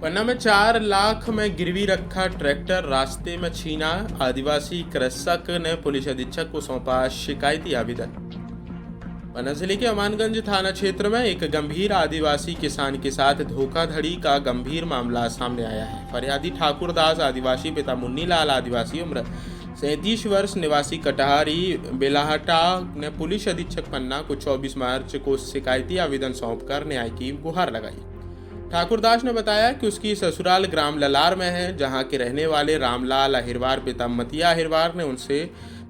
पन्ना में 4 लाख में गिरवी रखा ट्रैक्टर रास्ते में छीना। आदिवासी कृषक ने पुलिस अधीक्षक को सौंपा शिकायती आवेदन। पन्ना जिले के अमानगंज थाना क्षेत्र में एक गंभीर आदिवासी किसान के साथ धोखाधड़ी का गंभीर मामला सामने आया है। फरियादी ठाकुर दास आदिवासी, पिता मुन्नी लाल आदिवासी, उम्र 37 वर्ष, निवासी कटहरी बेलाहटा ने पुलिस अधीक्षक पन्ना को 24 मार्च को शिकायती आवेदन सौंपकर न्याय की गुहार लगाई। ठाकुरदास ने बताया कि उसकी ससुराल ग्राम ललार में है, जहां के रहने वाले रामलाल अहिरवार पिता मतिया अहिरवार ने उनसे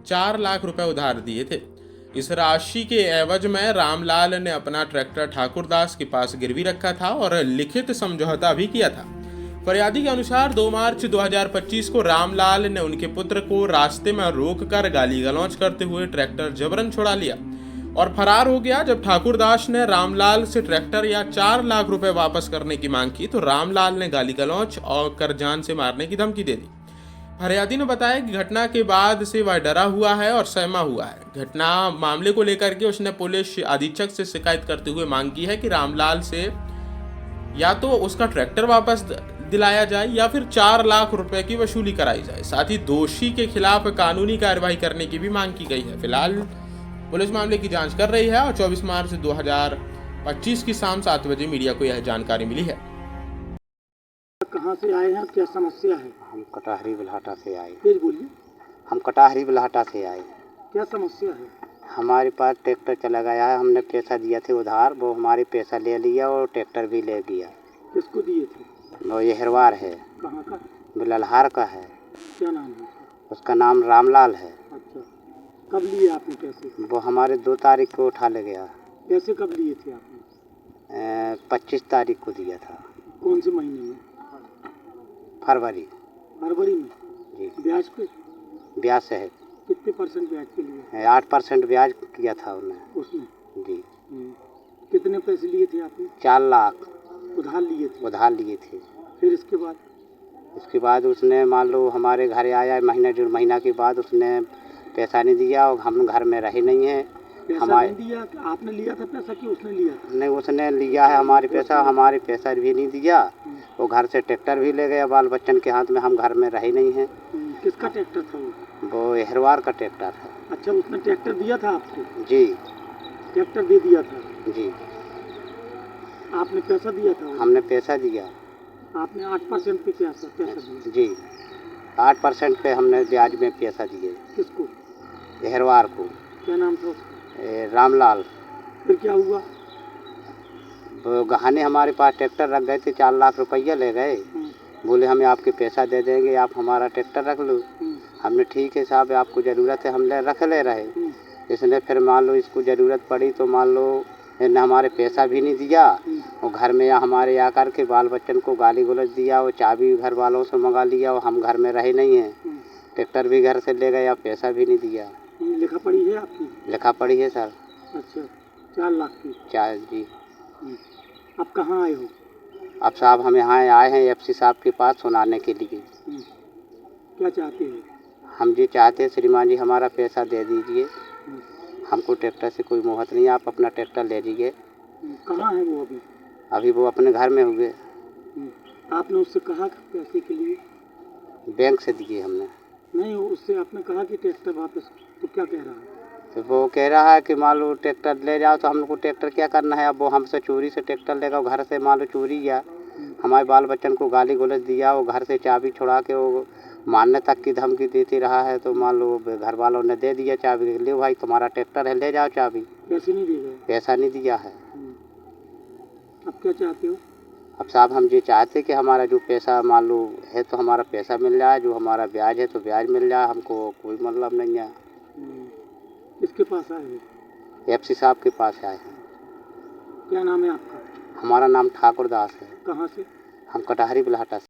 4 लाख रुपए उधार दिए थे। इस राशि के एवज में रामलाल ने अपना ट्रैक्टर ठाकुरदास के पास गिरवी रखा था और लिखित समझौता भी किया था। फरियादी के अनुसार 2 मार्च 2025 को रामलाल ने उनके पुत्र को रास्ते में रोककर गाली गलौज करते हुए ट्रैक्टर जबरन छुड़ा लिया और फरार हो गया। जब ठाकुरदास ने रामलाल से ट्रैक्टर या 4 लाख रुपए वापस करने की मांग की तो रामलाल ने गाली गलौज और कर जान से मारने की धमकी दे दी। फरियादी ने बताया कि घटना के बाद से वह डरा हुआ है और सहमा हुआ है। घटना मामले को लेकर के उसने पुलिस अधीक्षक से शिकायत करते हुए मांग की है कि रामलाल से या तो उसका ट्रैक्टर वापस दिलाया जाए या फिर 4 लाख रुपए की वसूली कराई जाए। साथ ही दोषी के खिलाफ कानूनी कार्रवाई करने की भी मांग की गई है। फिलहाल पुलिस मामले की जांच कर रही है और 24 मार्च 2025 की शाम 7 बजे मीडिया को यह जानकारी मिली है। कहाँ से आए हैं, क्या समस्या है? हम कटहरी बिल्हाटा से आए। तेज बोलिए। हम कटहरी बिल्हाटा से आए। क्या समस्या है? हमारे पास ट्रैक्टर चला गया है। हमने पैसा दिया थे उधार, वो हमारे पैसा ले लिया और ट्रैक्टर भी ले गया। किसको दिए थे? वो ये हिरवार है। कहाँ का? बिललहार का है। क्या नाम है? उसका नाम रामलाल है। अच्छा, कब लिए आपने पैसे? वो हमारे 2 तारीख को उठा ले गया। पैसे कब लिए थे आपने? 25 तारीख को दिया था। कौन से महीने में? फरवरी में। जी। ब्याज पे? ब्याज से है। कितने % ब्याज के लिए? 8% ब्याज किया था उन्हें। उसने जी। कितने पैसे लिए थे आपने? 4 लाख उधार लिए थे? उधार लिए थे। फिर इसके बाद? उसने मान लो हमारे घर आया, महीना 1.5 महीना के बाद उसने पैसा नहीं दिया और हम घर में रहे नहीं हैं। पैसा नहीं दिया? आपने लिया था पैसा कि उसने लिया था? नहीं, उसने लिया है हमारे पैसा भी नहीं दिया। वो घर से ट्रैक्टर भी ले गया बाल बच्चन के हाथ में। हम घर में रहे नहीं हैं। किसका ट्रैक्टर था वो? वो हिरवार का ट्रैक्टर है। अच्छा, उसने ट्रैक्टर दिया था आपको? जी। ट्रैक्टर दे दिया था? जी। आपने पैसा दिया था? हमने पैसा दिया। आपने 8% पे पैसा दिया? जी, 8% पे हमने ब्याज में पैसा दिए। किसको? हिरवार को। क्या नाम था उसका? रामलाल। फिर क्या हुआ? वो गहाने हमारे पास ट्रैक्टर रख गए थे, 4 लाख रुपया ले गए। बोले हमें आपके पैसा दे देंगे, आप हमारा ट्रैक्टर रख लो। हमने ठीक है साहब, आपको ज़रूरत है, हम रख ले रहे। इसने फिर मान लो इसको ज़रूरत पड़ी तो मान लो इन्हें हमारे पैसा भी नहीं दिया और घर में हमारे आकर के बाल बच्चन को गाली गलौज दिया और चाबी घर वालों से मंगा लिया और हम घर में रहे नहीं हैं। ट्रैक्टर भी घर से ले गया, पैसा भी नहीं दिया। लिखा पड़ी है आपकी? लिखा पड़ी है सर। अच्छा, 4 लाख की? 4 जी। अब कहाँ आए हो? अब साहब हम यहाँ आए हैं FC साहब के पास सुनाने के लिए। क्या चाहते हैं? हम जी चाहते हैं श्रीमान जी हमारा पैसा दे दीजिए। हमको ट्रैक्टर से कोई मोहत नहीं, आप अपना ट्रैक्टर ले लीजिए। कहाँ है वो अभी? अभी वो अपने घर में हुए। आपने उससे कहा पैसे के लिए? बैंक से दिए हमने। नहीं, उससे आपने कहा कि ट्रैक्टर वापस, तो क्या कह रहा है? तो वो कह रहा है कि मान लो ट्रैक्टर ले जाओ, तो हम लोग को ट्रैक्टर क्या करना है। अब वो हमसे चोरी से ट्रैक्टर लेगा, घर से मान लो चोरी किया, हमारे बाल बच्चन को गाली गलौज दिया और घर से चाबी छुड़ा के वो मारने तक की धमकी देती रहा है। तो मान लो घर वालों ने दे दिया चाबी, ले भाई तुम्हारा ट्रैक्टर है, ले जाओ चाबी। पैसे नहीं दिए? पैसा नहीं दिया है। अब क्या चाहते हो? अब साहब हम ये चाहते कि हमारा जो पैसा मान लो है तो हमारा पैसा मिल जाए, जो हमारा ब्याज है तो ब्याज मिल जाए। हमको कोई मतलब नहीं है। किसके पास आए हो? FC साहब के पास आए हैं। क्या नाम है आपका? हमारा नाम ठाकुर दास है। कहाँ से? हम कटहरी बिल्हाटा से।